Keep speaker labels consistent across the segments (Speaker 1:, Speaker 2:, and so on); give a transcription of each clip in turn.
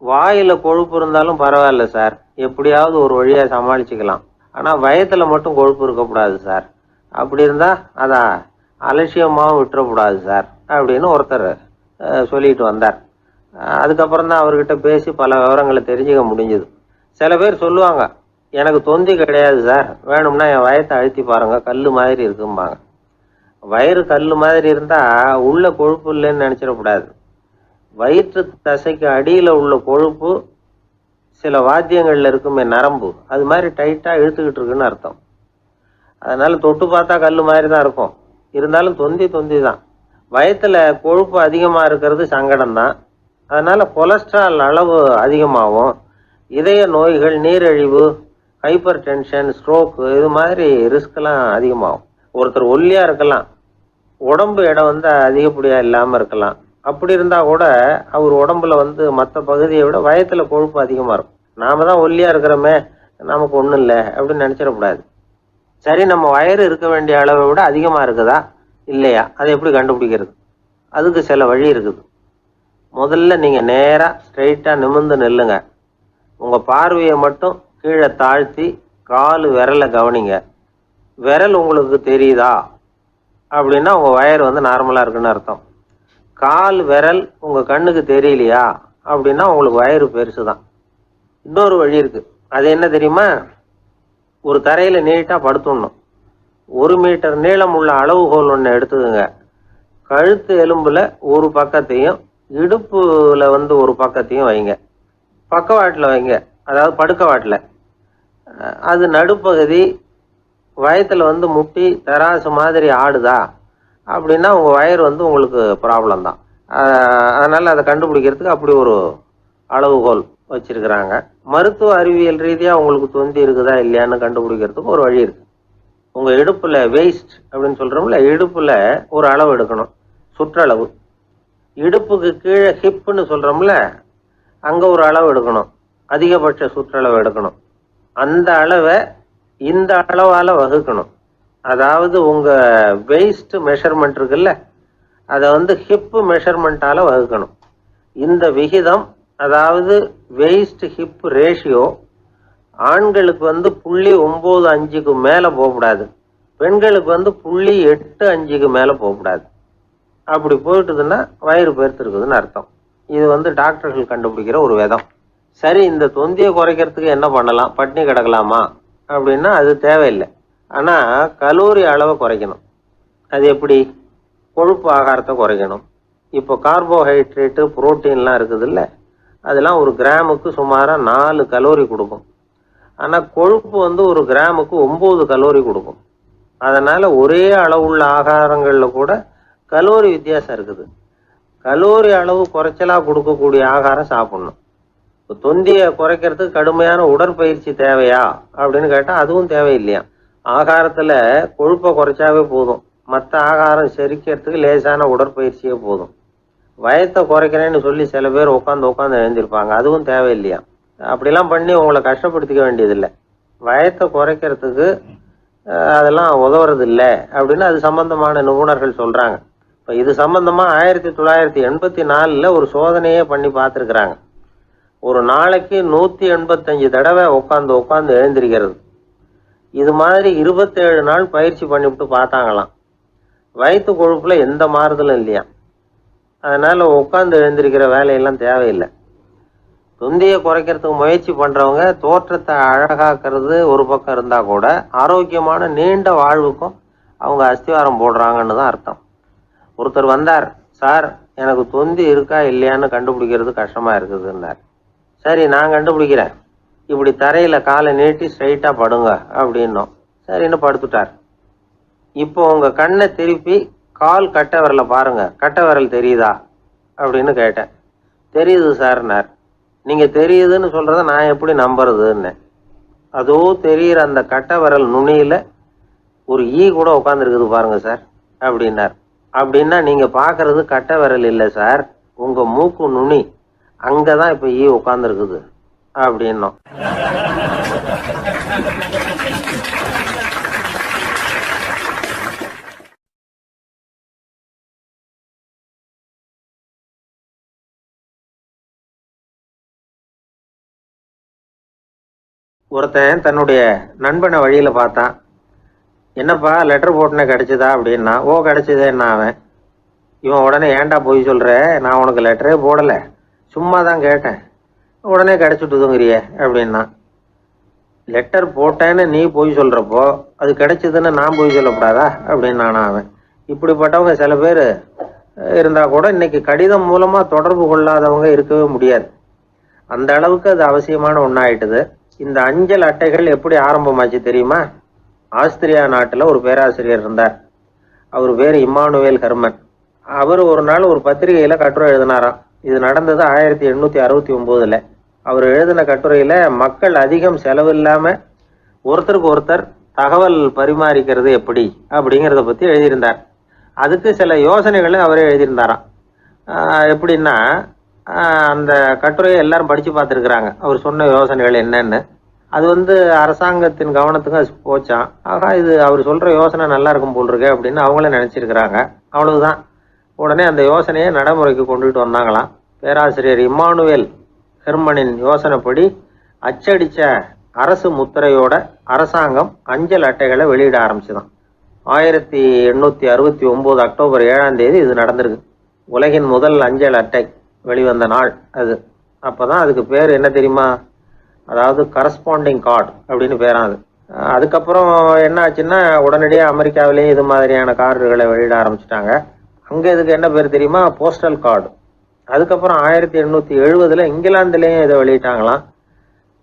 Speaker 1: வாயில கொழுப்பு இருந்தாலும் பரவாயில்ல சார், எப்படியாவது ஒரு வழியா சமாளிச்சுக்கலாம். ஆனா வயத்துல மட்டும் கொழுப்பு இருக்கக்கூடாது சார். அப்படி இருந்தா அதான் அலட்சியமாவும் விட்டுறக்கூடாது சார் அப்படின்னு ஒருத்தர் சொல்லிட்டு வந்தார். அதுக்கப்புறம் தான் அவர்கிட்ட பேசி பல விவரங்களை தெரிஞ்சுக்க முடிஞ்சுது. சில பேர் சொல்லுவாங்க, எனக்கு தொந்தி கிடையாது சார், வேணும்னா என் வயத்தை அழுத்தி பாருங்க, கல்லு மாதிரி இருக்கும்பாங்க. வயிறு கல்லு மாதிரி இருந்தா உள்ள கொழுப்பு இல்லைன்னு நினைச்சிடக்கூடாது. வயிற்று தசைக்கு அடியில உள்ள கொழுப்பு சில வாத்தியங்கள்ல இருக்குமே நரம்பு, அது மாதிரி டைட்டா இழுத்துக்கிட்டு இருக்குன்னு அர்த்தம். அதனால தொட்டு பார்த்தா கல்லு மாதிரி தான் இருக்கும், இருந்தாலும் தொந்தி தொந்தி தான். வயத்துல கொழுப்பு அதிகமா இருக்கிறது சங்கடம் தான். அதனால கொலஸ்ட்ரால் அளவு அதிகமாகும். இதய நோய்கள், நீரிழிவு, ஹைப்பர் டென்ஷன், ஸ்ட்ரோக்கு இது மாதிரி ரிஸ்க் எல்லாம் அதிகமாகும். ஒருத்தர் ஒல்லியா இருக்கலாம், உடம்பு எடை அதிகப்படியா இல்லாம இருக்கலாம். அப்படி இருந்தா கூட அவர் உடம்புல மற்ற பகுதியை விட வயத்துல கொழுப்பு அதிகமா இருக்கும். நாம தான் ஒல்லியா இருக்கிறோமே, நமக்கு ஒண்ணும் இல்லை அப்படின்னு நினைச்சிடக்கூடாது. சரி, நம்ம வயிறு இருக்க வேண்டிய அளவை விட அதிகமா இருக்குதா இல்லையா, அதை எப்படி கண்டுபிடிக்கிறது? அதுக்கு சில வழி இருக்குது. முதல்ல நீங்க நேரா ஸ்ட்ரெயிட்டா நிமிர்ந்து நில்லுங்க. உங்க பார்வையை மட்டும் கீழே தாழ்த்தி காலு விரலை கவனிங்க. விரல் உங்களுக்கு தெரியுதா அப்படின்னா உங்க வயறு நார்மலா இருக்குன்னு அர்த்தம். கால் விரல் உங்க கண்ணுக்கு தெரியலையா அப்படின்னா உங்களுக்கு வயிறு பெருசுதான். இன்னொரு வழி இருக்கு. அது என்ன தெரியுமா? ஒரு தரையில நீட்டா படுத்துடணும். 1 மீட்டர் நீளம் உள்ள அளவுகோல் ஒன்று எடுத்துக்கங்க. கழுத்து எலும்புல ஒரு பக்கத்தையும் இடுப்புல ஒரு பக்கத்தையும் வைங்க. பக்கவாட்டில் வைங்க, அதாவது படுக்கவாட்டில். அது நடுப்பகுதி வயத்துல முட்டி தராசு மாதிரி ஆடுதா அப்படின்னா உங்க வயிறு உங்களுக்கு ப்ராப்ளம் தான். அதனால அதை கண்டுபிடிக்கிறதுக்கு அப்படி ஒரு அளவுகோல் வச்சிருக்கிறாங்க. மருத்துவ அறிவியல் ரீதியா உங்களுக்கு தொந்தி இருக்குதா இல்லையான்னு கண்டுபிடிக்கிறதுக்கு ஒரு வழி இருக்கு. உங்க இடுப்புல வெயிஸ்ட் அப்படின்னு சொல்றோம்ல, இடுப்புல ஒரு அளவு எடுக்கணும், சுற்றளவு. இடுப்புக்கு கீழே ஹிப்னு சொல்றோம்ல, அங்க ஒரு அளவு எடுக்கணும், அதிகபட்ச சுற்றளவு எடுக்கணும். அந்த அளவை இந்த அளவால வகுக்கணும். அதாவது உங்க வெயிஸ்ட் மெஷர்மெண்ட் இருக்குல்ல, அதை ஹிப் மெஷர்மெண்டால வகுக்கணும். இந்த விகிதம், அதாவது வெயிஸ்ட் ஹிப் ரேஷியோ, ஆண்களுக்கு 0.95க்கு மேல போகக்கூடாது, பெண்களுக்கு 0.85க்கு மேல போகக்கூடாது. அப்படி போயிட்டுதுன்னா வயிறு பெருத்திருக்குதுன்னு அர்த்தம். இது டாக்டர்கள் கண்டுபிடிக்கிற ஒரு விதம். சரி, இந்த தொந்தியை குறைக்கிறதுக்கு என்ன பண்ணலாம்? பட்னி கிடக்கலாமா அப்படின்னா அது தேவையில்லை. ஆனா கலோரி அளவை குறைக்கணும். அது எப்படி? கொழுப்பு ஆகாரத்தை குறைக்கணும். இப்போ கார்போஹைட்ரேட்டு, புரோட்டீன்லாம் இருக்குது இல்லை, அதெல்லாம் ஒரு கிராமுக்கு சுமாரா 4 கலோரி கொடுக்கும். ஆனா கொழுப்பு ஒரு கிராமுக்கு 9 கலோரி கொடுக்கும். அதனால ஒரே அளவுள்ள ஆகாரங்கள்ல கூட கலோரி வித்தியாசம் இருக்குது. கலோரி அளவு குறைச்சலா கொடுக்கக்கூடிய ஆகாரம் சாப்பிடணும். தொந்தியை குறைக்கிறதுக்கு கடுமையான உடற்பயிற்சி தேவையா அப்படின்னு கேட்டா அதுவும் தேவையில்லையா. ஆகாரத்துல கொழுப்பை குறைச்சாவே போதும், மற்ற ஆகாரம் செரிக்கிறதுக்கு லேசான உடற்பயிற்சியே போதும். வயத்தை குறைக்கிறேன்னு சொல்லி சில பேர் உட்காந்து எழுந்திருப்பாங்க, அதுவும் தேவையில்லையா. அப்படிலாம் பண்ணி உங்களை கஷ்டப்படுத்திக்க வேண்டியதில்லை. வயத்தை குறைக்கிறதுக்கு அதெல்லாம் உதவுறது இல்லை அப்படின்னு அது சம்பந்தமான நிபுணர்கள் சொல்றாங்க. இப்ப இது சம்பந்தமா 1984 ஒரு சோதனையே பண்ணி பார்த்துருக்குறாங்க. ஒரு நாளைக்கு 185 தடவை உட்காந்து எழுந்திருக்கிறது. இது மாதிரி 27 நாள் பயிற்சி பண்ணிவிட்டு பார்த்தாங்களாம். வயிற்று கொழுப்புல எந்த மாறுதலும் இல்லையா. அதனால உட்காந்து எழுந்திருக்கிற வேலையெல்லாம் தேவையில்லை. தொந்தியை குறைக்கிறதுக்கு முயற்சி பண்றவங்க தோற்றத்தை அழகாக்குறது ஒரு பக்கம் இருந்தா கூட ஆரோக்கியமான நீண்ட வாழ்வுக்கும் அவங்க அஸ்திவாரம் போடுறாங்கன்னு தான் அர்த்தம். ஒருத்தர் வந்தார், சார் எனக்கு தொந்தி இருக்கா இல்லையான்னு கண்டுபிடிக்கிறது கஷ்டமா இருக்குதுன்னார். சரி, நான் கண்டுபிடிக்கிறேன், இப்படி தரையில காலை நீட்டி ஸ்ட்ரைட்டா படுங்க அப்படின்னோம். சரின்னு படுத்துட்டார். இப்போ உங்க கண்ணை திருப்பி கால் கட்டை விரலை பாருங்க, கட்டை விரல் தெரியுதா அப்படின்னு கேட்டேன். தெரியுது சார்னார். நீங்க தெரியுதுன்னு சொல்றத நான் எப்படி நம்புறதுன்னு. அதோ தெரியுற அந்த கட்டை விரல் நுனியில ஒரு ஈ கூட உட்காந்துருக்குது பாருங்க சார் அப்படின்னார். அப்படின்னா நீங்க பாக்குறது கட்டை விரல் இல்லை சார், உங்க மூக்கு நுனி, அங்கதான் இப்ப ஈ உட்காந்துருக்குது அப்படின்னோம். ஒருத்தன் தன்னுடைய நண்பனை வழியில பார்த்தான். என்னப்பா லெட்டர் போட்டுனே கிடைச்சதா அப்படின்னா, ஓ கிடைச்சதேன்னா அவன். இவன் உடனே ஏன்டா போய் சொல்ற, நான் உனக்கு லெட்டரே போடல, சும்மா தான் கேட்டேன், உடனே கிடைச்சிட்டுதுங்கிறிய அப்படின்னா. லெட்டர் போட்டேன்னு நீ போய் சொல்றப்போ அது கிடைச்சதுன்னு நான் போய் சொல்லக்கூடாதா அப்படின்னு நானா அவன். இப்படிப்பட்டவங்க சில பேர் இருந்தா கூட இன்னைக்கு கடிதம் மூலமா தொடர்பு கொள்ளாதவங்க இருக்கவே முடியாது. அந்த அளவுக்கு அது அவசியமான ஒன்னாயிட்டுது. இந்த அஞ்சல் அட்டைகள் எப்படி ஆரம்பமாச்சு தெரியுமா? ஆஸ்திரியா நாட்டுல ஒரு பேராசிரியர் இருந்தார். அவர் பேர் இம்மானுவேல் ஹெர்மன். அவர் ஒரு நாள் ஒரு பத்திரிகையில கட்டுரை எழுதினாராம். இது நடந்தது 1869. அவர் எழுதின கட்டுரையில மக்கள் அதிகம் செலவில்லாம ஒருத்தருக்கு ஒருத்தர் தகவல் பரிமாறிக்கிறது எப்படி அப்படிங்கிறத பத்தி எழுதியிருந்தார். அதுக்கு சில யோசனைகளை அவரே எழுதியிருந்தாராம். எப்படின்னா, அந்த கட்டுரையை எல்லாரும் படிச்சு பார்த்துருக்குறாங்க, அவர் சொன்ன யோசனைகள் என்னன்னு. அது அரசாங்கத்தின் கவனத்துக்கு அது போச்சான். ஆகா, இது அவர் சொல்ற யோசனை நல்லா இருக்கும் போல் இருக்கு அப்படின்னு அவங்களே நினைச்சிருக்கிறாங்க. அவ்வளவுதான். உடனே அந்த யோசனையை நடைமுறைக்கு கொண்டுட்டு வந்தாங்களாம். பேராசிரியர் இம்மானுவேல் ஹெர்மனின் யோசனைப்படி அச்சடிச்ச அரசு முத்திரையோட அரசாங்கம் அஞ்சல் அட்டைகளை வெளியிட ஆரம்பிச்சுதான். 1869 அக்டோபர் 7 இது நடந்திருக்கு. உலகின் முதல் அஞ்சல் அட்டை வெளிவந்த நாள் அது. அப்பதான் அதுக்கு பேர் என்ன தெரியுமா? அதாவது கரஸ்பாண்டிங் கார்டு அப்படின்னு பேராது. அதுக்கப்புறம் என்ன ஆச்சுன்னா, உடனடியாக அமெரிக்காவிலேயே இது மாதிரியான கார்டுகளை வெளியிட ஆரம்பிச்சிட்டாங்க. அங்கே இதுக்கு என்ன பேர் தெரியுமா? Postal card. அதுக்கப்புறம் 1870 இங்கிலாந்துலேயும் இதை வெளியிட்டாங்களாம்.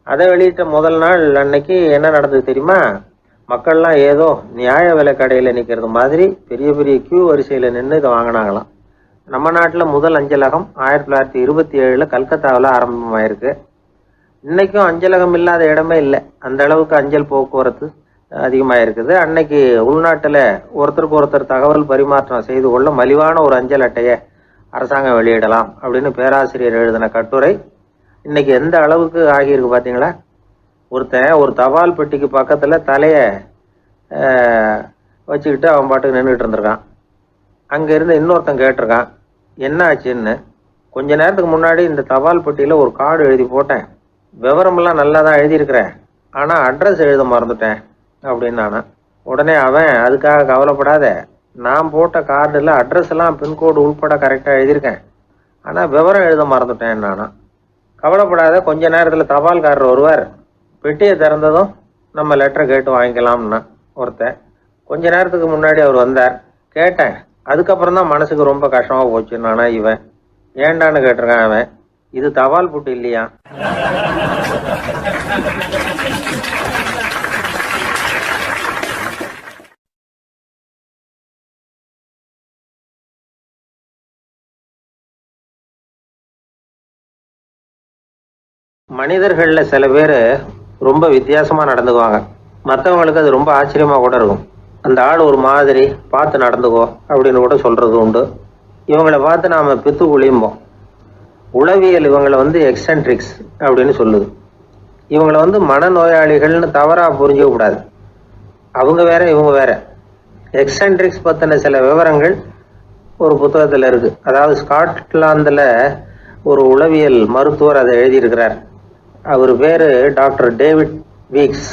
Speaker 1: அதை வெளியிட்ட முதல் நாள் அன்னைக்கு என்ன நடந்தது தெரியுமா? மக்கள்லாம் ஏதோ நியாய விலை கடையில் நிற்கிறது மாதிரி பெரிய பெரிய கியூ வரிசையில் நின்று இதை வாங்கினாங்களாம். நம்ம நாட்டில் முதல் அஞ்சலகம் 1927 கல்கத்தாவில் ஆரம்பமாயிருக்கு. இன்னைக்கும் அஞ்சலகம் இல்லாத இடமே இல்லை. அந்த அளவுக்கு அஞ்சல் போக்குவரத்து அதிகமாக இருக்குது. அன்னைக்கு உள்நாட்டில் ஒருத்தருக்கு ஒருத்தர் தகவல் பரிமாற்றம் செய்து கொள்ள மலிவான ஒரு அஞ்சல் அட்டையை அரசாங்கம் வெளியிடலாம் அப்படின்னு பேராசிரியர் எழுதின கட்டுரை இன்னைக்கு எந்த அளவுக்கு ஆகியிருக்கு பார்த்தீங்களா? ஒருத்தன் ஒரு தபால் பெட்டிக்கு பக்கத்தில் தலையை வச்சுக்கிட்டு அவன் பாட்டுக்கு நின்றுட்டு இருந்திருக்கான். அங்கேருந்து இன்னொருத்தன் கேட்டிருக்கான், என்ன ஆச்சுன்னு. கொஞ்ச நேரத்துக்கு முன்னாடி இந்த தபால் பெட்டியில் ஒரு கார்டு எழுதி போட்டேன், விவரமெல்லாம் நல்லா தான் எழுதியிருக்கிறேன், ஆனால் அட்ரஸ் எழுத மறந்துட்டேன் அப்படின்னு நானா. உடனே அவன், அதுக்காக கவலைப்படாத, நான் போட்ட கார்டில் அட்ரஸ் எல்லாம் பின்கோடு உள்பட கரெக்டாக எழுதியிருக்கேன், ஆனால் விவரம் எழுத மறந்துட்டேன் நானா. கவலைப்படாத, கொஞ்ச நேரத்தில் தபால்காரர் வருவார், பெட்டியை திறந்ததும் நம்ம லெட்டரை கேட்டு வாங்கிக்கலாம்னா ஒருத்தன். கொஞ்ச நேரத்துக்கு முன்னாடி அவர் வந்தார், கேட்டேன், அதுக்கப்புறம் தான் மனசுக்கு ரொம்ப கஷ்டமாக போச்சு நானா. இவன் ஏண்டான்னு கேட்டிருக்கான். அவன், இது தபால் புட்டு இல்லையா? மனிதர்கள்ல சில பேர் ரொம்ப வித்தியாசமா நடந்துக்குவாங்க. மற்றவங்களுக்கு அது ரொம்ப ஆச்சரியமா கூட இருக்கும். அந்த ஆள் ஒரு மாதிரி பார்த்து நடந்துக்கோ அப்படின்னு கூட சொல்றது உண்டு. இவங்களை பார்த்து நாம பித்து குளியும்போம். உளவியல் இவங்களை எக்ஸென்ட்ரிக்ஸ் அப்படின்னு சொல்லுது. இவங்களை மனநோயாளிகள்னு தவறா புரிஞ்சிக்க கூடாது. அவங்க வேற, இவங்க வேற. எக்ஸென்ட்ரிக்ஸ் பத்தின சில விவரங்கள் ஒரு புத்தகத்துல இருக்கு. அதாவது ஸ்காட்லாந்துல ஒரு உளவியல் மருத்துவர் அதை எழுதியிருக்கிறார். அவர் பேரு டாக்டர் டேவிட் வீக்ஸ்.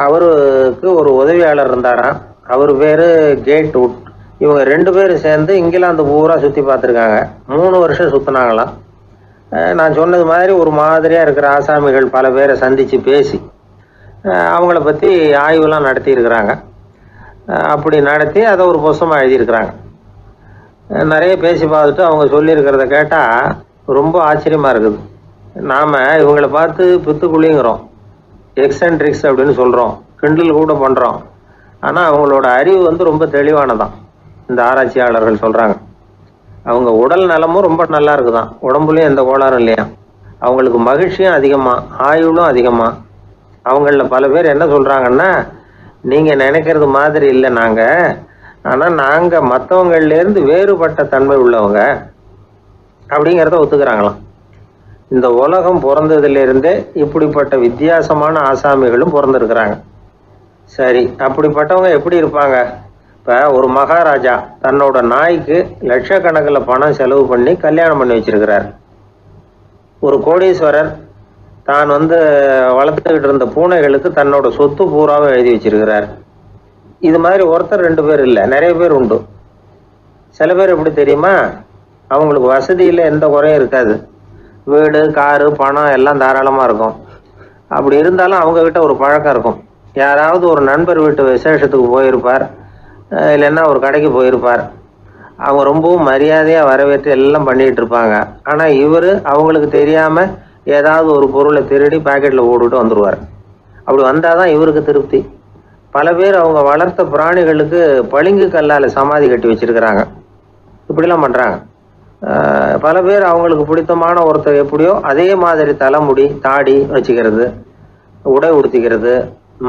Speaker 1: அவருக்கு ஒரு உதவியாளர் இருந்தாராம். அவர் பேரு கேட் வுட். இவங்க 2 பேரும் சேர்ந்து இங்கிலாந்து பூரா சுற்றி பார்த்துருக்காங்க. 3 வருஷம் சுற்றினாங்களாம். நான் சொன்னது மாதிரி ஒரு மாதிரியாக இருக்கிற ஆசாமிகள் பல பேரை சந்தித்து பேசி அவங்கள பற்றி ஆய்வுலாம் நடத்தியிருக்கிறாங்க. அப்படி நடத்தி அதை ஒரு புஸ்தகமாக எழுதியிருக்கிறாங்க. நிறைய பேசி பார்த்துட்டு அவங்க சொல்லியிருக்கிறத கேட்டால் ரொம்ப ஆச்சரியமாக இருக்குது. நாம் இவங்களை பார்த்து பித்துக்குழிங்கிறோம், எக்ஸென்ட்ரிக்ஸ் அப்படின்னு சொல்கிறோம், கிண்டல் கூட பண்ணுறோம். ஆனால் அவங்களோட அறிவு ரொம்ப தெளிவானதான். இந்த ஆராய்ச்சியாளர்கள் சொல்கிறாங்க, அவங்க உடல் நலமும் ரொம்ப நல்லா இருக்குதான், உடம்புலையும் எந்த கோளாறும் இல்லையா. அவங்களுக்கு மகிழ்ச்சியும் அதிகமாக, ஆயுளும் அதிகமாக. அவங்களில் பல பேர் என்ன சொல்கிறாங்கன்னா, நீங்கள் நினைக்கிறது மாதிரி இல்லை நாங்கள், ஆனால் நாங்கள் மற்றவங்கள்லேருந்து வேறுபட்ட தன்மை உள்ளவங்க அப்படிங்கிறத ஒத்துக்கிறாங்களாம். இந்த உலகம் பிறந்ததுலேருந்தே இப்படிப்பட்ட வித்தியாசமான ஆசாமிகளும் பிறந்திருக்கிறாங்க. சரி, அப்படிப்பட்டவங்க எப்படி இருப்பாங்க? இப்போ ஒரு மகாராஜா தன்னோட நாய்க்கு லட்சக்கணக்கில் பணம் செலவு பண்ணி கல்யாணம் பண்ணி வச்சிருக்கிறார். ஒரு கோடீஸ்வரர் தான் வளர்த்துக்கிட்டு இருந்த பூனைகளுக்கு தன்னோட சொத்து பூராவை எழுதி வச்சிருக்கிறார். இது மாதிரி ஒருத்தர் 2 பேர் இல்லை, நிறைய பேர் உண்டு. சில பேர் எப்படி தெரியுமா, அவங்களுக்கு வசதியில் எந்த குறையும் இருக்காது. வீடு, காரு, பணம் எல்லாம் தாராளமாக இருக்கும். அப்படி இருந்தாலும் அவங்கக்கிட்ட ஒரு பழக்கம் இருக்கும். யாராவது ஒரு நண்பர் வீட்டு விசேஷத்துக்கு போயிருப்பார், இல்லைன்னா ஒரு கடைக்கு போயிருப்பார். அவங்க ரொம்பவும் மரியாதையாக வரவேற்று எல்லாம் பண்ணிகிட்டு இருப்பாங்க. ஆனால் இவர் அவங்களுக்கு தெரியாமல் ஏதாவது ஒரு பொருளை திருடி பாக்கெட்டில் போட்டுட்டு வந்துடுவார். அப்படி வந்தால் தான் இவருக்கு திருப்தி. பல பேர் அவங்க வளர்த்த பிராணிகளுக்கு பளிங்கு கல்லால் சமாதி கட்டி வச்சிருக்கிறாங்க. இப்படிலாம் பண்ணுறாங்க. பல பேர் அவங்களுக்கு பிடித்தமான ஒருத்தர் எப்படியோ அதே மாதிரி தலைமுடி, தாடி வச்சுக்கிறது, உடை உடுத்திக்கிறது,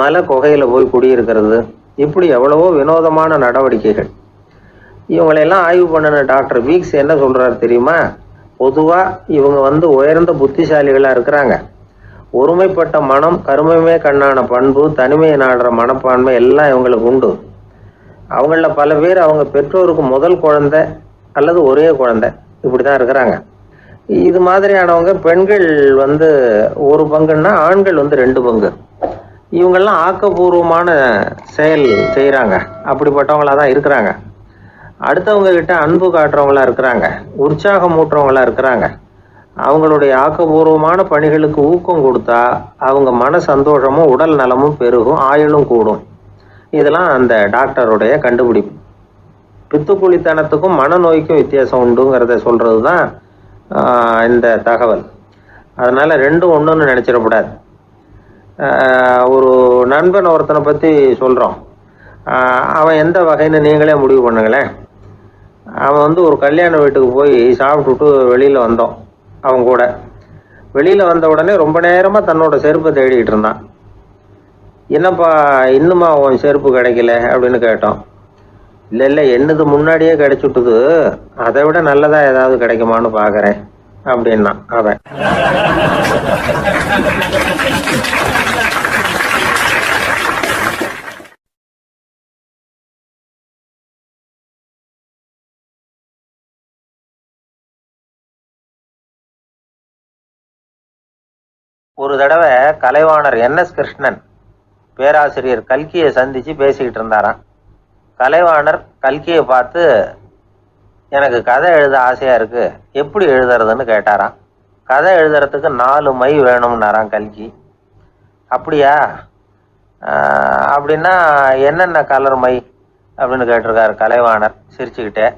Speaker 1: மலை குகையில் போய் குடியிருக்கிறது, இப்படி எவ்வளவோ வினோதமான நடவடிக்கைகள். இவங்களையெல்லாம் ஆய்வு பண்ணின டாக்டர் வீக்ஸ் என்ன சொல்கிறாரு தெரியுமா? பொதுவாக இவங்க உயர்ந்த புத்திசாலிகளாக இருக்கிறாங்க. ஒருமைப்பட்ட மனம், கருமையுமே கண்ணான பண்பு, தனிமையை நாடுற மனப்பான்மை எல்லாம் இவங்களுக்கு உண்டு. அவங்களில் பல பேர் அவங்க பெற்றோருக்கு முதல் குழந்தை அல்லது ஒரே குழந்தை, இப்படி தான் இருக்கிறாங்க. இது மாதிரியானவங்க பெண்கள் 1 பங்குன்னா ஆண்கள் 2 பங்கு. இவங்கெல்லாம் ஆக்கப்பூர்வமான செயல் செய்கிறாங்க. அப்படிப்பட்டவங்களாக தான் இருக்கிறாங்க. அடுத்தவங்க கிட்ட அன்பு காட்டுறவங்களா இருக்கிறாங்க, உற்சாகம் ஊட்டுறவங்களா இருக்கிறாங்க. அவங்களுடைய ஆக்கப்பூர்வமான பணிகளுக்கு ஊக்கம் கொடுத்தா அவங்க மன சந்தோஷமும் உடல் நலமும் பெருகும், ஆயுளும் கூடும். இதெல்லாம் அந்த டாக்டருடைய கண்டுபிடிப்பு. பித்துக்குழித்தனத்துக்கும் மனநோய்க்கும் வித்தியாசம் உண்டுங்கிறத சொல்றது தான் இந்த தகவல். அதனால ரெண்டும் ஒன்றுன்னு நினைச்சிடக்கூடாது. ஒரு நண்பன் ஒருத்தனை பற்றி சொல்கிறோம். அவன் எந்த வகைன்னு நீங்களே முடிவு பண்ணுங்களேன். அவன் ஒரு கல்யாண வீட்டுக்கு போய் சாப்பிட்டுட்டு வெளியில் வந்தோம். அவன் கூட வெளியில் வந்த உடனே ரொம்ப நேரமாக தன்னோட செருப்பை தேடிக்கிட்டு இருந்தான். என்னப்பா இன்னுமா உன் செருப்பு கிடைக்கல அப்படின்னு கேட்டோம். இல்லை என்னது முன்னாடியே கிடைச்சுட்டுது, அதை விட நல்லதாக ஏதாவது கிடைக்குமான்னு பார்க்குறேன் அப்படின்னா அவன். ஒரு தடவை கலைவாணர் NS கிருஷ்ணன் பேராசிரியர் கல்கியை சந்திச்சு பேசிக்கிட்டு இருந்தாராம். கலைவாணர் கல்கியை பார்த்து, எனக்கு கதை எழுத ஆசையா இருக்கு, எப்படி எழுதுறதுன்னு கேட்டாராம். கதை எழுதுறதுக்கு 4 மை வேணும்னாராம் கல்கி. அப்படியா, அப்படின்னா என்னென்ன கலர் மை அப்படின்னு கேட்டிருக்காரு கலைவாணர் சிரிச்சுக்கிட்டே.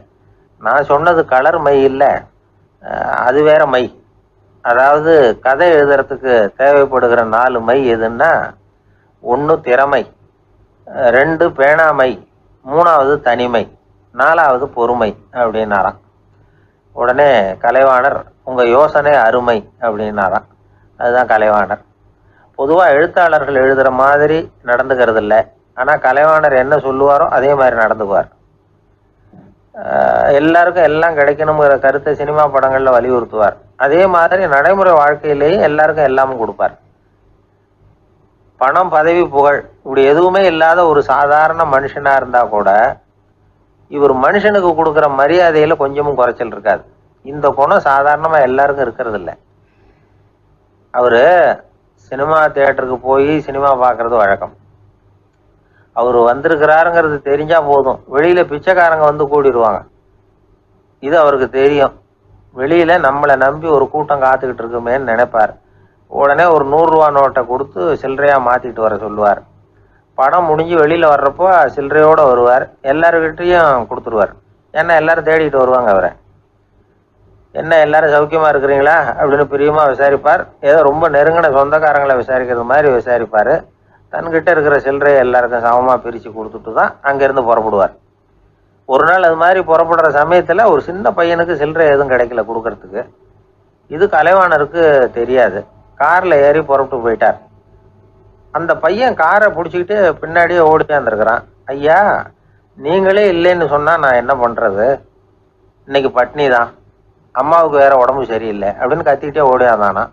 Speaker 1: நான் சொன்னது கலர் மை இல்லை, அது வேற மை. அதாவது கதை எழுதுறதுக்கு தேவைப்படுகிற 4 மை எதுன்னா, 1 திறமை, 2 பேணாமை, 3வது தனிமை, 4வது பொறுமை அப்படின்னாராம். உடனே கலைவாணர், உங்க யோசனை அருமை அப்படின்னாராம். அதுதான் கலைவாணர். பொதுவாக எழுத்தாளர்கள் எழுதுற மாதிரி நடந்துக்கிறது இல்லை. ஆனால் கலைவாணர் என்ன சொல்லுவாரோ அதே மாதிரி நடந்துக்குவார். எல்லாருக்கும் எல்லாம் கிடைக்கணுங்கிற கருத்தை சினிமா படங்களில் வலியுறுத்துவார். அதே மாதிரி நடைமுறை வாழ்க்கையிலேயே எல்லாருக்கும் எல்லாமும் கொடுப்பார். பணம், பதவி, புகழ் இப்படி எதுவுமே இல்லாத ஒரு சாதாரண மனுஷனா இருந்தா கூட இவர் மனுஷனுக்கு கொடுக்குற மரியாதையில கொஞ்சமும் குறைச்சல் இருக்காது. இந்த குணம் சாதாரணமா எல்லாருக்கும் இருக்கிறது இல்லை. அவரு சினிமா தியேட்டருக்கு போய் சினிமா பார்க்கறது வழக்கம். அவரு வந்திருக்கிறாருங்கிறது தெரிஞ்சா போதும், வெளியில பிச்சைக்காரங்க கூடிடுவாங்க. இது அவருக்கு தெரியும். வெளியில நம்மளை நம்பி ஒரு கூட்டம் காத்துக்கிட்டு இருக்குமேன்னு நினைப்பார். உடனே ஒரு 100 ரூபா நோட்டை கொடுத்து சில்லறையா மாத்திட்டு வர சொல்லுவார். படம் முடிஞ்சு வெளியில வர்றப்போ சில்லறையோட வருவார். எல்லாருக்கிட்டையும் கொடுத்துருவார். ஏன்னா எல்லாரும் தேடிட்டு வருவாங்க அவரை. என்ன எல்லாரும் சௌக்கியமா இருக்கிறீங்களா அப்படின்னு பிரியமா விசாரிப்பார். ஏதோ ரொம்ப நெருங்கின சொந்தக்காரங்களை விசாரிக்கிறது மாதிரி விசாரிப்பாரு. தன்கிட்ட இருக்கிற சில்லறையை எல்லாருக்கும் சமமா பிரிச்சு கொடுத்துட்டு தான் அங்கிருந்து புறப்படுவார். ஒரு நாள் அது மாதிரி புறப்படுற சமயத்துல ஒரு சின்ன பையனுக்கு சில்லறை எதுவும் கிடைக்கல கொடுக்கறதுக்கு. இது கலைவாணருக்கு தெரியாது. கார்ல ஏறி புறப்பட்டு போயிட்டார். அந்த பையன் காரை பிடிச்சிக்கிட்டு பின்னாடியே ஓடியாந்துருக்கிறான். ஐயா, நீங்களே இல்லைன்னு சொன்னா நான் என்ன பண்றது, இன்னைக்கு பட்னி தான், அம்மாவுக்கு வேற உடம்பு சரியில்லை அப்படின்னு கத்திக்கிட்டே ஓடியாந்தானா.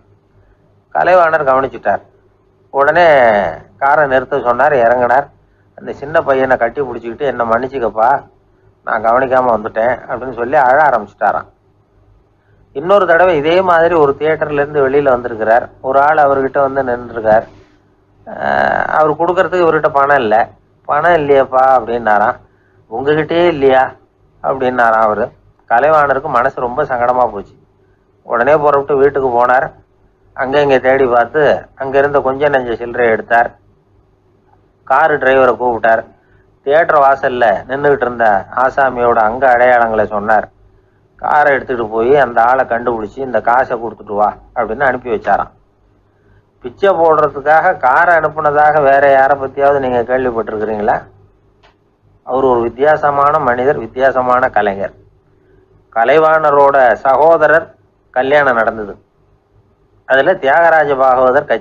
Speaker 1: கலைவாணர் கவனிச்சுட்டார். உடனே காரை நிறுத்த சொன்னார். இறங்கினார். அந்த சின்ன பையனை கட்டி பிடிச்சிக்கிட்டு, என்னை மன்னிச்சுக்கப்பா, நான் கவனிக்காம வந்துட்டேன் அப்படின்னு சொல்லி அழ ஆரம்பிச்சுட்டாராம். இன்னொரு தடவை இதே மாதிரி ஒரு தியேட்டர்ல இருந்து வெளியில வந்திருக்கிறார். ஒரு ஆள் அவர்கிட்ட வந்து நின்றுருக்கார். அவர் கொடுக்கறதுக்கு இவர்கிட்ட பணம் இல்லை. பணம் இல்லையாப்பா அப்படின்னாராம். உங்ககிட்டயே இல்லையா அப்படின்னாராம் அவரு. கலைவாணருக்கு மனசு ரொம்ப சங்கடமா போச்சு. உடனே புறப்பட்டு வீட்டுக்கு போனார். அங்க இங்க தேடி பார்த்து அங்க இருந்த கொஞ்ச நெஞ்ச சில்லறையை எடுத்தார். காரு டிரைவரை கூப்பிட்டார். தியேட்டர் வாசல்ல நின்றுகிட்டு இருந்த ஆசாமியோட அங்க அடையாளங்களை சொன்னார். காரை எடுத்துட்டு போய் அந்த ஆளை கண்டுபிடிச்சி இந்த காசை கொடுத்துட்டு வா அப்படின்னு அனுப்பி வச்சாராம். பிச்சை போடுறதுக்காக காரை அனுப்புனதாக வேற யாரை பத்தியாவது நீங்க கேள்விப்பட்டிருக்கிறீங்களா? அவர் ஒரு வித்தியாசமான மனிதர், வித்தியாசமான கலைஞர். கலைவாணரோட சகோதரர் கல்யாணம் நடந்தது. அதுல தியாகராஜ பாகவதர்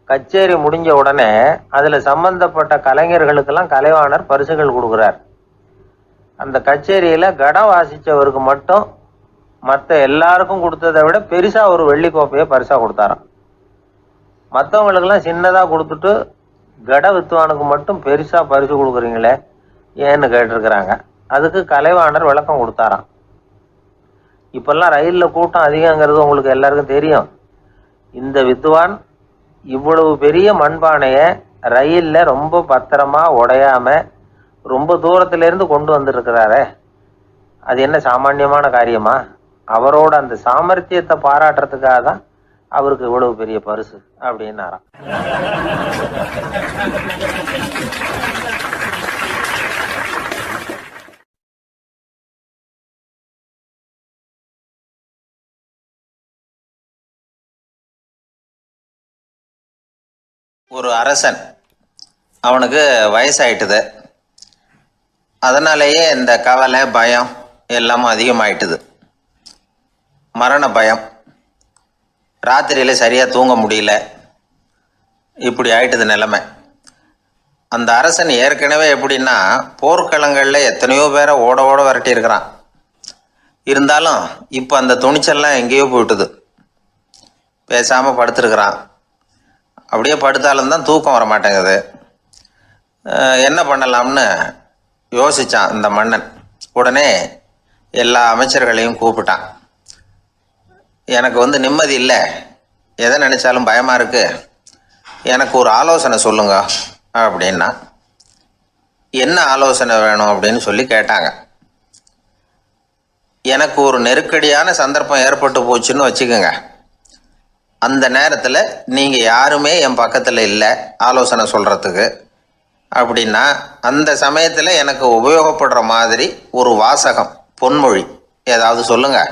Speaker 1: கச்சேரி முடிஞ்ச உடனே அதுல சம்பந்தப்பட்ட கலைஞர்களுக்கெல்லாம் கலைவாணர் பரிசுகள் கொடுக்கிறார். அந்த கச்சேரியில கடம் வாசிச்சவருக்கு மட்டும் மற்ற எல்லாருக்கும் கொடுத்ததை விட பெருசா ஒரு வெள்ளி கோப்பையை பரிசா கொடுத்தாராம். மற்றவங்களுக்கெல்லாம் சின்னதா கொடுத்துட்டு கட வித்துவானுக்கு மட்டும் பெருசா பரிசு கொடுக்குறீங்களே ஏன்னு கேட்டிருக்கிறாங்க. அதுக்கு கலைவாணர் விளக்கம் கொடுத்தாராம். இப்பெல்லாம் ரயில்ல கூட்டம் அதிகங்கிறது உங்களுக்கு எல்லாருக்கும் தெரியும். இந்த வித்துவான் இவ்வளவு பெரிய மண்பானைய ரயில்ல ரொம்ப பத்திரமா உடையாம ரொம்ப தூரத்துல இருந்து கொண்டு வந்திருக்கிறாரே, அது என்ன சாமான்யமான காரியமா? அவரோட அந்த சாமர்த்தியத்தை பாராட்டுறதுக்காக தான் அவருக்கு இவ்வளவு பெரிய பரிசு அப்படின்னாராம்.
Speaker 2: ஒரு அரசன், அவனுக்கு வயசாயிட்டுது. அதனாலேயே இந்த கவலை பயம் எல்லாமும் அதிகமாயிட்டுது. மரண பயம், ராத்திரியில் சரியாக தூங்க முடியல, இப்படி ஆயிட்டுது நிலைமை. அந்த அரசன் ஏற்கனவே எப்படின்னா போர்க்களங்களில் எத்தனையோ பேரை ஓட ஓட விரட்டி இருக்கிறான். இருந்தாலும் இப்போ அந்த துணிச்சல்லாம் எங்கேயோ போயிட்டுது. பேசாமல் படுத்துருக்கிறான். அப்படியே படுத்தாலும் தான் தூக்கம் வர மாட்டேங்குது. என்ன பண்ணலாம்னு யோசித்தான் இந்த மன்னன். உடனே எல்லா அமைச்சர்களையும் கூப்பிட்டான். எனக்கு நிம்மதி இல்லை, எதை நினைச்சாலும் பயமா இருக்கு, எனக்கு ஒரு ஆலோசனை சொல்லுங்க அப்படின்னா. என்ன ஆலோசனை வேணும் அப்படின்னு சொல்லி கேட்டாங்க. எனக்கு ஒரு நெருக்கடியான சந்தர்ப்பம் ஏற்பட்டு போச்சுன்னு வச்சுக்கோங்க. அந்த நேரத்தில் நீங்கள் யாருமே என் பக்கத்தில் இல்லை ஆலோசனை சொல்கிறதுக்கு அப்படின்னா, அந்த சமயத்தில் எனக்கு உபயோகப்படுற மாதிரி ஒரு வாசகம், பொன்மொழி ஏதாவது சொல்லுங்கள்.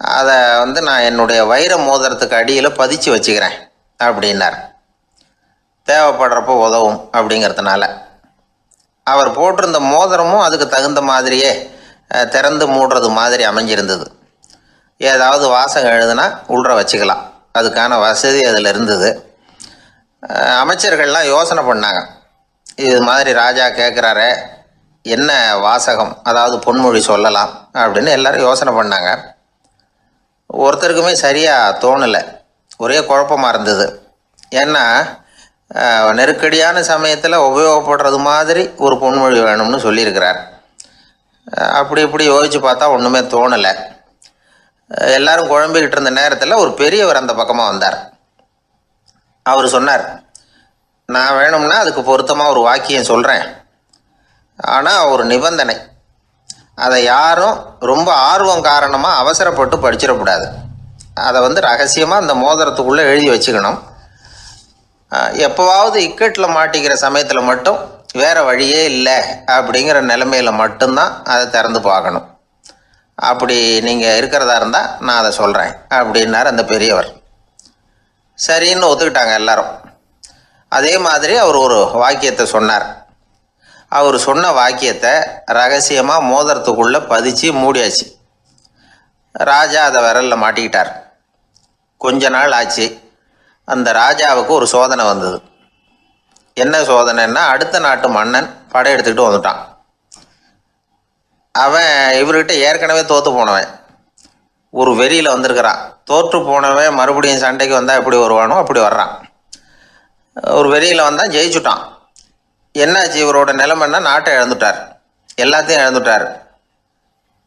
Speaker 2: அதை நான் என்னுடைய வைர மோதிரத்துக்கு அடியில் பதிச்சு வச்சுக்கிறேன் அப்படின்னார். தேவைப்படுறப்போ உதவும் அப்படிங்கிறதுனால. அவர் போட்டிருந்த மோதிரமும் அதுக்கு தகுந்த மாதிரியே திறந்து மூடுறது மாதிரி அமைஞ்சிருந்தது. ஏதாவது வாசகம் எழுதுனா உள்ற வச்சுக்கலாம், அதுக்கான வசதி அதில் இருந்தது. அமைச்சர்கள்லாம் யோசனை பண்ணாங்க. இது மாதிரி ராஜா கேட்குறாரு, என்ன வாசகம், அதாவது பொன்மொழி சொல்லலாம் அப்படின்னு எல்லாரும் யோசனை பண்ணாங்க. ஒருத்தருக்குமே சரியாக தோணலை, ஒரே குழப்பமாக இருந்தது. ஏன்னா நெருக்கடியான சமயத்தில் உபயோகப்படுறது மாதிரி ஒரு பொன்மொழி வேணும்னு சொல்லியிருக்கிறார். அப்படி இப்படி யோசித்து பார்த்தா ஒன்றுமே தோணலை. எல்லாரும் குழம்பிக்கிட்டு இருந்த நேரத்தில் ஒரு பெரியவர் அந்த பக்கமாக வந்தார். அவர் சொன்னார், நான் வேணும்னா அதுக்கு பொருத்தமாக ஒரு வாக்கியம் சொல்கிறேன், ஆனால் ஒரு நிபந்தனை. அதை யாரும் ரொம்ப ஆர்வம் காரணமாக அவசரப்பட்டு படிச்சிடக்கூடாது. அதை ரகசியமாக அந்த மோதிரத்துக்குள்ளே எழுதி வச்சுக்கணும். எப்போவாவது இக்கட்டில் மாட்டிக்கிற சமயத்தில் மட்டும் வேறு வழியே இல்லை அப்படிங்கிற நிலைமையில் மட்டும்தான் அதை திறந்து பார்க்கணும். அப்படி நீங்கள் இருக்கிறதா இருந்தால் நான் அதை சொல்கிறேன் அப்படின்னார் அந்த பெரியவர். சரின்னு ஒத்துக்கிட்டாங்க எல்லாரும். அதே மாதிரி அவர் ஒரு வாக்கியத்தை சொன்னார். அவர் சொன்ன வாக்கியத்தை ரகசியமாக மோதிரத்துக்குள்ளே பதிச்சு மூடியாச்சு. ராஜா அதை விரலில் மாட்டிக்கிட்டார். கொஞ்ச நாள் ஆச்சு. அந்த ராஜாவுக்கு ஒரு சோதனை வந்தது. என்ன சோதனைன்னா, அடுத்த நாட்டு மன்னன் படையெடுத்துக்கிட்டு வந்துட்டான். அவன் இவர்கிட்ட ஏற்கனவே தோற்று போனவன், ஒரு வெறியில் வந்திருக்கிறான். தோற்று போனவன் மறுபடியும் சண்டைக்கு வந்தால் எப்படி வருவானோ அப்படி வர்றான். ஒரு வெறியில் வந்தான், ஜெயிச்சுட்டான். என்னாச்சு இவரோட நிலைமைன்னா, நாட்டை இழந்துட்டார், எல்லாத்தையும் இழந்துட்டார்.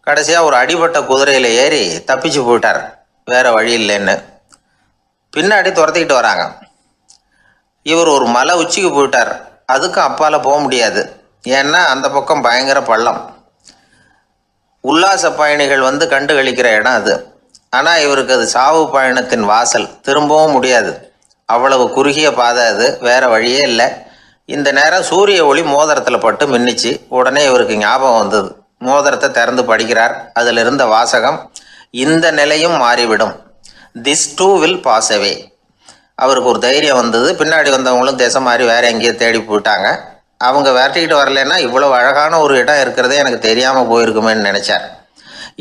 Speaker 2: கடைசியாக ஒரு அடிபட்ட குதிரையில் ஏறி தப்பிச்சு போயிட்டார், வேற வழி இல்லைன்னு. பின்னாடி துரத்திக்கிட்டு வராங்க. இவர் ஒரு மலை உச்சிக்கு போயிட்டார், அதுக்கும் அப்பால் போக முடியாது, ஏன்னா அந்த பக்கம் பயங்கர பள்ளம். உல்லாச பயணிகள் வந்து கண்டு கழிக்கிற இடம் அது. ஆனால் இவருக்கு அது சாவு பயணத்தின் வாசல், திரும்பவும் முடியாது, அவ்வளவு குறுகிய பாதை அது, வேற வழியே இல்லை. இந்த நேரம் சூரிய ஒளி மோதிரத்தில் பட்டு மின்னிச்சு. உடனே இவருக்கு ஞாபகம் வந்தது. மோதிரத்தை திறந்து படிக்கிறார். அதில் இருந்த வாசகம், இந்த நிலையும் மாறிவிடும், this too will pass away. அவருக்கு ஒரு தைரியம் வந்தது. பின்னாடி வந்தவங்களும் திசை மாறி வேற எங்கேயோ தேடி போயிட்டாங்க. அவங்க விரட்டிக்கிட்டு வரலன்னா இவ்வளவு அழகான ஒரு இடம் இருக்கிறதே எனக்கு தெரியாமல் போயிருக்குமேன்னு நினைச்சார்.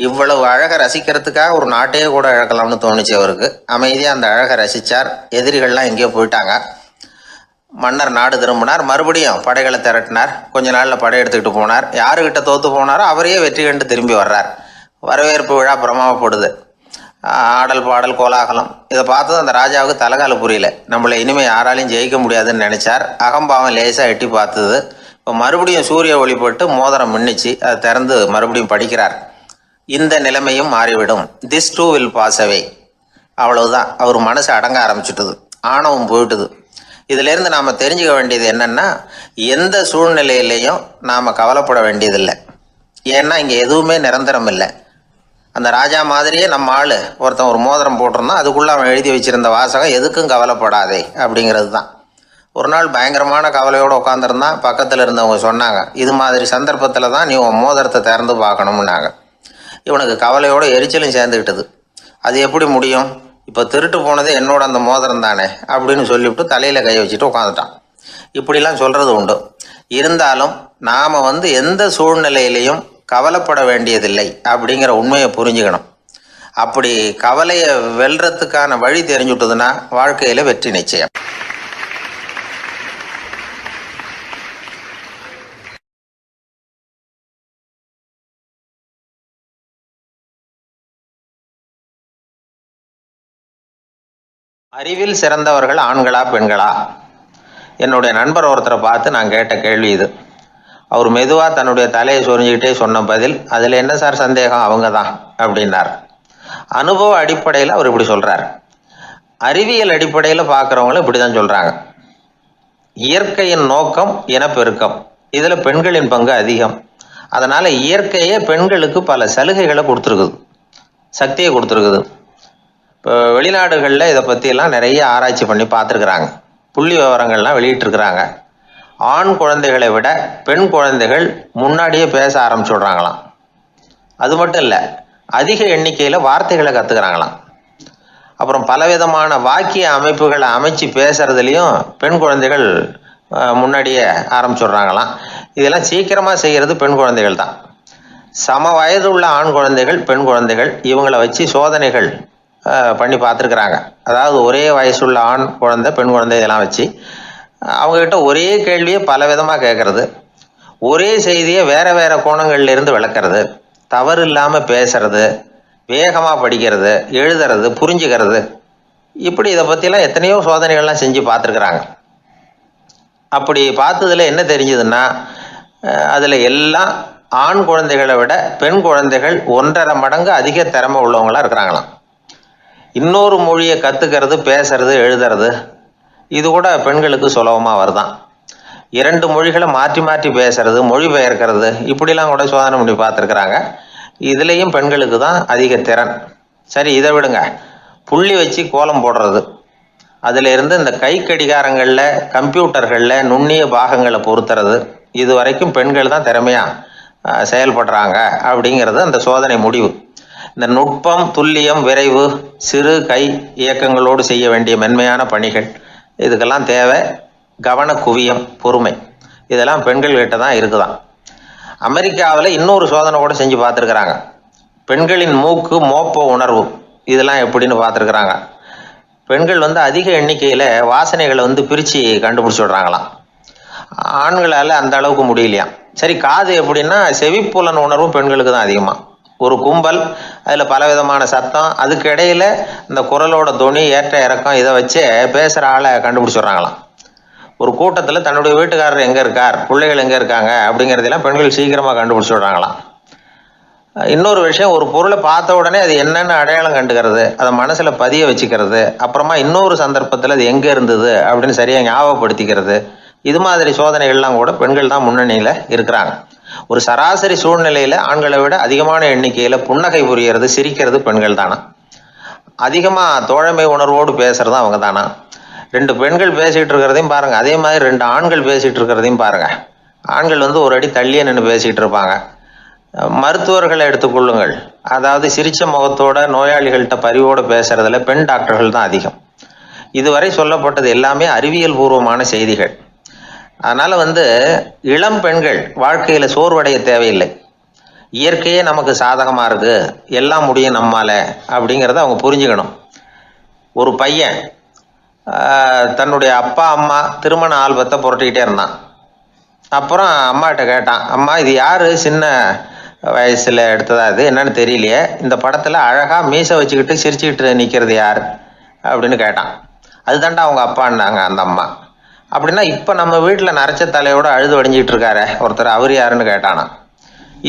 Speaker 2: இவ்வளவு அழகை ரசிக்கிறதுக்காக ஒரு நாட்டையே கூட இழக்கலாம்னு தோணுச்சு அவருக்கு. அமைதியாக அந்த அழகை ரசித்தார். எதிரிகள்லாம் எங்கேயோ போயிட்டாங்க. மன்னர் நாடு திரும்பினார். மறுபடியும் படைகளை திரட்டினார். கொஞ்ச நாளில் படை எடுத்துக்கிட்டு போனார். யாருக்கிட்ட தோற்று போனாரோ அவரையே வெற்றி கண்டு திரும்பி வர்றார். வரவேற்பு விழா பிரமாவப்படுது. ஆடல் பாடல் கோலாகலம். இதை பார்த்ததும் அந்த ராஜாவுக்கு தலைகால புரியல. நம்மளை இனிமேல் யாராலையும் ஜெயிக்க முடியாதுன்னு நினைச்சார். அகம்பாவம் லேசாக எட்டி பார்த்தது. இப்போ மறுபடியும் சூரிய ஒளிப்பட்டு மோதிரம் மின்னிச்சு. அதை திறந்து மறுபடியும் படிக்கிறார். இந்த நிலைமையும் மாறிவிடும், this too will pass away. அவ்வளவுதான். அவர் மனசு அடங்க ஆரம்பிச்சுட்டுது, ஆணவம் போயிட்டுது. இதிலேருந்து நாம் தெரிஞ்சுக்க வேண்டியது என்னன்னா, எந்த சூழ்நிலையிலையும் நாம் கவலைப்பட வேண்டியதில்லை. ஏன்னா இங்கே எதுவுமே நிரந்தரம் இல்லை. அந்த ராஜா மாதிரியே நம்ம ஆள் ஒருத்தன் ஒரு மோதிரம் போட்டிருந்தான், அதுக்குள்ளே அவன் எழுதி வச்சிருந்த வாசகம் எதுக்கும் கவலைப்படாதே அப்படிங்கிறது தான். ஒரு நாள் பயங்கரமான கவலையோடு உட்காந்துருந்தான். பக்கத்தில் இருந்தவங்க சொன்னாங்க, இது மாதிரி சந்தர்ப்பத்தில் தான் நீ உன் மோதிரத்தை திறந்து பார்க்கணும்னாங்க. இவனுக்கு கவலையோடு எரிச்சலும் சேர்ந்துக்கிட்டது. அது எப்படி முடியும், இப்போ திருட்டு போனதே என்னோட அந்த மோதிரம் தானே அப்படின்னு சொல்லிவிட்டு தலையில் கை வச்சுட்டு உட்காந்துட்டான். இப்படிலாம் சொல்கிறது உண்டு. இருந்தாலும் நாம் எந்த சூழ்நிலையிலையும் கவலைப்பட வேண்டியதில்லை அப்படிங்கிற உண்மையை புரிஞ்சுக்கணும். அப்படி கவலையை வெல்றதுக்கான வழி தெரிஞ்சுட்டதுன்னா வாழ்க்கையில் வெற்றி நிச்சயம். அறிவில் சிறந்தவர்கள் ஆண்களா பெண்களா? என்னுடைய நண்பர் ஒருத்தரை பார்த்து நான் கேட்ட கேள்வி இது. அவர் மெதுவாக தன்னுடைய தலையை சொரிஞ்சுக்கிட்டே சொன்ன பதில், அதில் என்ன சார் சந்தேகம், அவங்க தான் அப்படின்னார். அனுபவ அடிப்படையில் அவர் இப்படி சொல்கிறார். அறிவியல் அடிப்படையில் பார்க்குறவங்களும் இப்படி தான் சொல்கிறாங்க. இயற்கையின் நோக்கம் இனப்பெருக்கம், இதில் பெண்களின் பங்கு அதிகம். அதனால் இயற்கையே பெண்களுக்கு பல சலுகைகளை கொடுத்துருக்குது, சக்தியை கொடுத்துருக்குது. இப்போ வெளிநாடுகளில் இதை பற்றியெல்லாம் நிறைய ஆராய்ச்சி பண்ணி பார்த்துருக்குறாங்க. புள்ளி விவரங்கள்லாம் வெளியிட்டிருக்கிறாங்க. ஆண் குழந்தைகளை விட பெண் குழந்தைகள் முன்னாடியே பேச ஆரம்பிச்சுடுறாங்களாம். அது மட்டும் இல்லை, அதிக எண்ணிக்கையில் வார்த்தைகளை கற்றுக்கிறாங்களாம். அப்புறம் பலவிதமான வாக்கிய அமைப்புகளை அமைச்சு பேசுறதுலேயும் பெண் குழந்தைகள் முன்னாடியே ஆரம்பிச்சுடுறாங்களாம். இதெல்லாம் சீக்கிரமாக செய்கிறது பெண் குழந்தைகள் தான். சம வயது உள்ள ஆண் குழந்தைகள் பெண் குழந்தைகள் இவங்களை வச்சு சோதனைகள் பண்ணி பார்த்துருக்குறாங்க. அதாவது ஒரே வயசுள்ள ஆண் குழந்தை பெண் குழந்தை இதெல்லாம் வச்சு அவங்கக்கிட்ட ஒரே கேள்வியை பல விதமாக கேட்கறது, ஒரே செய்தியை வேறு வேறு கோணங்கள்லேருந்து விளக்கிறது, தவறு இல்லாமல் பேசுறது, வேகமாக படிக்கிறது, எழுதுறது, புரிஞ்சுக்கிறது, இப்படி இதை பற்றிலாம் எத்தனையோ சோதனைகள்லாம் செஞ்சு பார்த்துருக்குறாங்க. அப்படி பார்த்ததில் என்ன தெரிஞ்சதுன்னா, அதில் எல்லாம் ஆண் குழந்தைகளை விட பெண் குழந்தைகள் 1.5 மடங்கு அதிக திறமை உள்ளவங்களாக இருக்கிறாங்களாம். இன்னொரு மொழியை கற்றுக்கிறது, பேசுறது, எழுதுறது, இது கூட பெண்களுக்கு சுலபமாக வருதான். 2 மொழிகளை மாற்றி மாற்றி பேசுறது, மொழிபெயர்க்கிறது, இப்படிலாம் கூட சோதனை பண்ணி பார்த்துருக்குறாங்க. இதுலேயும் பெண்களுக்கு தான் அதிக திறன். சரி, இதை விடுங்க. புள்ளி வச்சு கோலம் போடுறது, அதில் இருந்து இந்த கை கடிகாரங்களில், கம்ப்யூட்டர்களில் நுண்ணிய பாகங்களை பொருத்துறது, இது வரைக்கும் பெண்கள் தான் திறமையாக செயல்படுறாங்க அப்படிங்கிறது அந்த சோதனை முடிவு. இந்த நுட்பம், துல்லியம், விரைவு, சிறு கை இயக்கங்களோடு செய்ய வேண்டிய மென்மையான பணிகள், இதுக்கெல்லாம் தேவை கவன குவியம், பொறுமை. இதெல்லாம் பெண்கள்கிட்ட தான் இருக்குதான். அமெரிக்காவில் இன்னொரு சோதனை கூட செஞ்சு பார்த்துருக்குறாங்க. பெண்களின் மூக்கு மோப்ப உணர்வு, இதெல்லாம் எப்படின்னு பார்த்துருக்குறாங்க. பெண்கள் அதிக எண்ணிக்கையில் வாசனைகளை பிரித்து கண்டுபிடிச்சி விடுறாங்களாம். ஆண்களால் அந்த அளவுக்கு முடியலையாம். சரி, காது எப்படின்னா செவிப்புலன் உணர்வும் பெண்களுக்கு தான் அதிகமாக. ஒரு கும்பல், அதில் பலவிதமான சத்தம், அதுக்கு இடையில இந்த குரலோட துணி, ஏற்ற இறக்கம், இதை வச்சே பேசுகிற ஆளை கண்டுபிடிச்சிடுறாங்களாம். ஒரு கூட்டத்தில் தன்னுடைய வீட்டுக்காரர் எங்கே இருக்கார், பிள்ளைகள் எங்கே இருக்காங்க அப்படிங்கிறதெல்லாம் பெண்கள் சீக்கிரமாக கண்டுபிடிச்சி விடுறாங்களாம். இன்னொரு விஷயம், ஒரு பொருளை பார்த்த உடனே அது என்னென்னு அடையாளம் கண்டுக்கிறது, அதை மனசில் பதிய வச்சுக்கிறது, அப்புறமா இன்னொரு சந்தர்ப்பத்தில் அது எங்கே இருந்தது அப்படின்னு சரியாக ஞாபகப்படுத்திக்கிறது, இது மாதிரி சோதனைகள்லாம் கூட பெண்கள் தான் முன்னணியில் இருக்கிறாங்க. ஒரு சராசரி சூழ்நிலையில் ஆண்களை விட அதிகமான எண்ணிக்கையில் புன்னகை புரியறது, சிரிக்கிறது பெண்கள் தானா. அதிகமாக தோழமை உணர்வோடு பேசுறது அவங்க தானா. 2 பெண்கள் பேசிகிட்டு இருக்கிறதையும் பாருங்கள், அதே மாதிரி 2 ஆண்கள் பேசிகிட்டு இருக்கிறதையும் பாருங்கள். ஆண்கள் ஒரு அடி தள்ளியே நின்று பேசிகிட்டு இருப்பாங்க. மருத்துவர்களை எடுத்துக்கொள்ளுங்கள், அதாவது சிரிச்ச முகத்தோட நோயாளிகள்கிட்ட பரிவோடு பேசுறதுல பெண் டாக்டர்கள் தான் அதிகம். இதுவரை சொல்லப்பட்டது எல்லாமே அறிவியல் பூர்வமான செய்திகள். அதனால இளம் பெண்கள் வாழ்க்கையில சோர்வடைய தேவையில்லை. இயற்கையே நமக்கு சாதகமா இருக்கு, எல்லாம் முடியும் நம்மால அப்படிங்கிறத அவங்க புரிஞ்சுக்கணும். ஒரு பையன் தன்னுடைய அப்பா அம்மா திருமண ஆல்பத்தை புரட்டிக்கிட்டே இருந்தான். அப்புறம் அம்மாட்ட கேட்டான், அம்மா இது யாரு சின்ன வயசுல எடுத்ததா, இது என்னன்னு தெரியலையே, இந்த படத்துல அழகா மீசை வச்சுக்கிட்டு சிரிச்சுக்கிட்டு நிக்கிறது யார் அப்படின்னு கேட்டான். அதுதான்டா அவங்க அப்பான்னாங்க அந்த அம்மா. அப்படின்னா இப்ப நம்ம வீட்டுல நரைச்ச தலையோட அழுது வடிஞ்சிட்டு இருக்காரு ஒருத்தர், அவர் யாருன்னு கேட்டானா.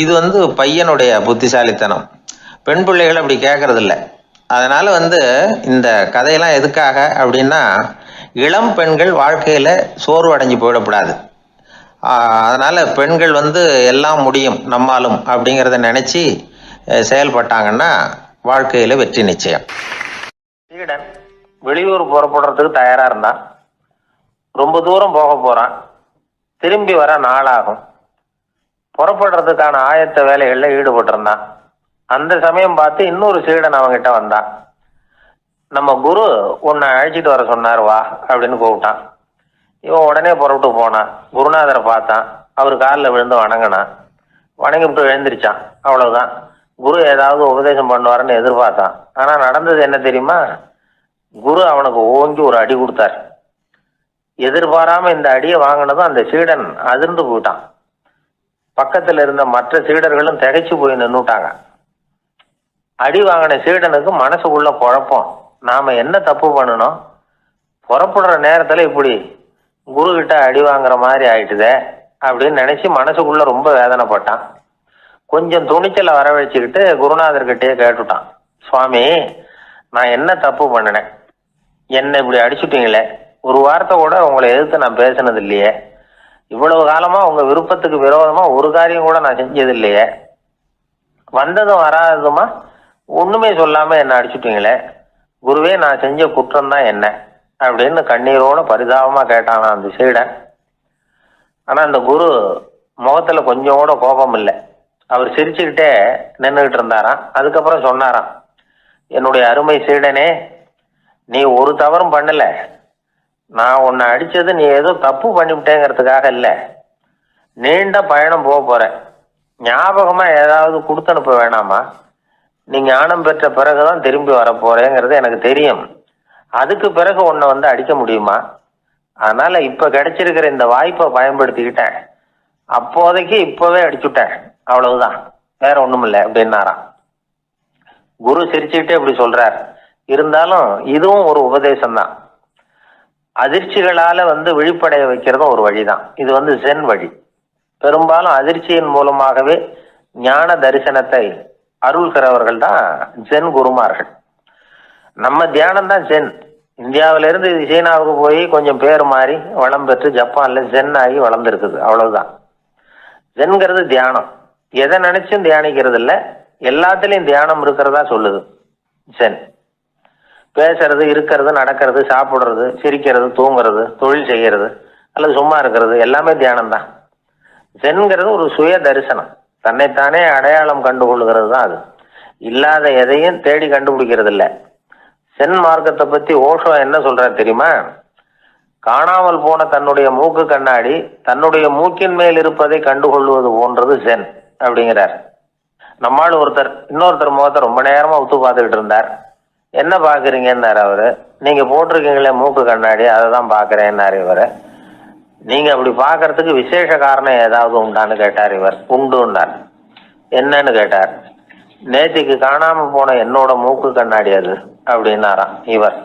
Speaker 2: இது பையனுடைய புத்திசாலித்தனம். பெண் பிள்ளைகள் அப்படி கேட்கறது இல்லை. அதனால இந்த கதையெல்லாம் எதுக்காக அப்படின்னா, இளம் பெண்கள் வாழ்க்கையில சோர்வு அடைஞ்சு போயிடக்கூடாது. அதனால பெண்கள் எல்லாம் முடியும் நம்மாலும் அப்படிங்கிறத நினைச்சு செயல்பட்டாங்கன்னா வாழ்க்கையில வெற்றி நிச்சயம்.
Speaker 1: சீடன் வெளியூர் புறப்படுறதுக்கு தயாரா இருந்தான். ரொம்ப தூரம் போக போறான். திரும்பி வர நாளாகும். புறப்படுறதுக்கான ஆயத்த வேலைகள்ல ஈடுபட்டு இருந்தான். அந்த சமயம் பார்த்து இன்னொரு சீடன் அவங்கிட்ட வந்தான். நம்ம குரு உன்னை அழைச்சிட்டு வர சொன்னார் வா அப்படின்னு கூப்பிட்டான். இவன் உடனே புறப்பட்டு போனான். குருநாதரை பார்த்தான். அவர் காலில் விழுந்து வணங்கினான். வணங்கிவிட்டு எழுந்திரிச்சான். அவ்வளவுதான். குரு ஏதாவது உபதேசம் பண்ணுவாருன்னு எதிர்பார்த்தான். ஆனா நடந்தது என்ன தெரியுமா? குரு அவனுக்கு ஓங்கி ஒரு அடி கொடுத்தார். எதிர்பாராம இந்த அடியை வாங்கினதும் அந்த சீடன் அதிர்ந்து போயிட்டான். பக்கத்துல இருந்த மற்ற சீடர்களும் திகைச்சு போய் நின்னுட்டாங்க. அடி வாங்கின சீடனுக்கு மனசுக்குள்ள குழப்பம். நாம என்ன தப்பு பண்ணணும், புறப்படுற நேரத்துல இப்படி குரு கிட்ட அடி வாங்குற மாதிரி ஆயிட்டுதே அப்படின்னு நினைச்சு மனசுக்குள்ள ரொம்ப வேதனைப்பட்டான். கொஞ்சம் துணிச்சலை வரவழைச்சுக்கிட்டு குருநாதர்கிட்டயே கேட்டுட்டான், சுவாமி நான் என்ன தப்பு பண்ணினேன், என்னை இப்படி அடிச்சுட்டீங்களே, ஒரு வார்த்தை கூட உங்களை எதிர்த்து நான் பேசினது இல்லையே, இவ்வளவு காலமா உங்க விருப்பத்துக்கு விரோதமா ஒரு காரியம் கூட நான் செஞ்சது இல்லையே, வந்ததும் வராததுமா ஒண்ணுமே சொல்லாம என்ன அடிச்சுட்டீங்களே, குருவே நான் செஞ்ச குற்றம் தான் என்ன அப்படின்னு கண்ணீரோட பரிதாபமா கேட்டானா அந்த சீடன். ஆனா அந்த குரு முகத்துல கொஞ்சம் கூட கோபம் இல்லை. அவர் சிரிச்சுக்கிட்டே நின்றுகிட்டு இருந்தாராம். அதுக்கப்புறம் சொன்னாராம், என்னுடைய அருமை சீடனே, நீ ஒரு தவறும் பண்ணல, நான் உன்னை அடிச்சது நீ ஏதோ தப்பு பண்ணிவிட்டேங்கிறதுக்காக இல்லை, நீண்ட பயணம் போக போறேன், ஞாபகமா ஏதாவது கொடுத்து அனுப்ப வேணாமா, நீ ஞானம் பெற்ற பிறகுதான் திரும்பி வர போறேங்கிறது எனக்கு தெரியும், அதுக்கு பிறகு உன்னை அடிக்க முடியுமா, அதனால இப்ப கிடைச்சிருக்கிற இந்த வாய்ப்பை பயன்படுத்திக்கிட்டேன், அப்போதைக்கு இப்பவே அடிச்சுட்டேன், அவ்வளவுதான், வேற ஒண்ணும் இல்லை அப்படின்னாராம். குரு சிரிச்சுக்கிட்டே இப்படி சொல்றார். இருந்தாலும் இதுவும் ஒரு உபதேசம் தான். அதிர்ச்சிகளால விழிப்படைய வைக்கிறதும் ஒரு வழிதான். இது ஜென் வழி. பெரும்பாலும் அதிர்ச்சியின் மூலமாகவே ஞான தரிசனத்தை அருள்கிறவர்கள் தான் ஜென் குருமார்கள். நம்ம தியானம் தான் ஜென். இந்தியாவிலிருந்து சீனாவுக்கு போய் கொஞ்சம் பேர் மாறி வளம் பெற்று ஜப்பான்ல ஜென் ஆகி வளர்ந்துருக்குது, அவ்வளவுதான். ஜென்கிறது தியானம். எதை நினைச்சும் தியானிக்கிறது இல்லை, எல்லாத்துலயும் தியானம் இருக்கிறதா சொல்லுது ஜென். பேசுறது, இருக்கிறது, நடக்கிறது, சாப்பிடுறது, சிரிக்கிறது, தூங்குறது, தொழில் செய்யறது அல்லது சும்மா இருக்கிறது எல்லாமே தியானம் தான். ஜென்கிறது ஒரு சுய தரிசனம், தன்னைத்தானே அடையாளம் கண்டுகொள்கிறது தான் அது. இல்லாத எதையும் தேடி கண்டுபிடிக்கிறது இல்லை. சென் மார்க்கத்தை பத்தி ஓஷோ என்ன சொல்றாரு தெரியுமா? காணாமல் போன தன்னுடைய மூக்கு கண்ணாடி தன்னுடைய மூக்கின் மேல் இருப்பதை கண்டுகொள்வது போன்றது சென் அப்படிங்கிறார். நம்மால் இன்னொருத்தர் முகத்தை ரொம்ப நேரமா உத்து பார்த்துக்கிட்டு இருந்தார். என்ன பாக்குறீங்கன்னாரு அவரு. நீங்க போட்டிருக்கீங்களே மூக்கு கண்ணாடி, அதை தான் பாக்குறேன்னாரு இவரு. நீங்க அப்படி பாக்குறதுக்கு விசேஷ காரணம் ஏதாவது உண்டான்னு கேட்டார் இவர். உண்டுன்னார். என்னன்னு கேட்டார். நேற்றுக்கு காணாம போன என்னோட மூக்கு கண்ணாடி அது அப்படின்னாராம் இவர்.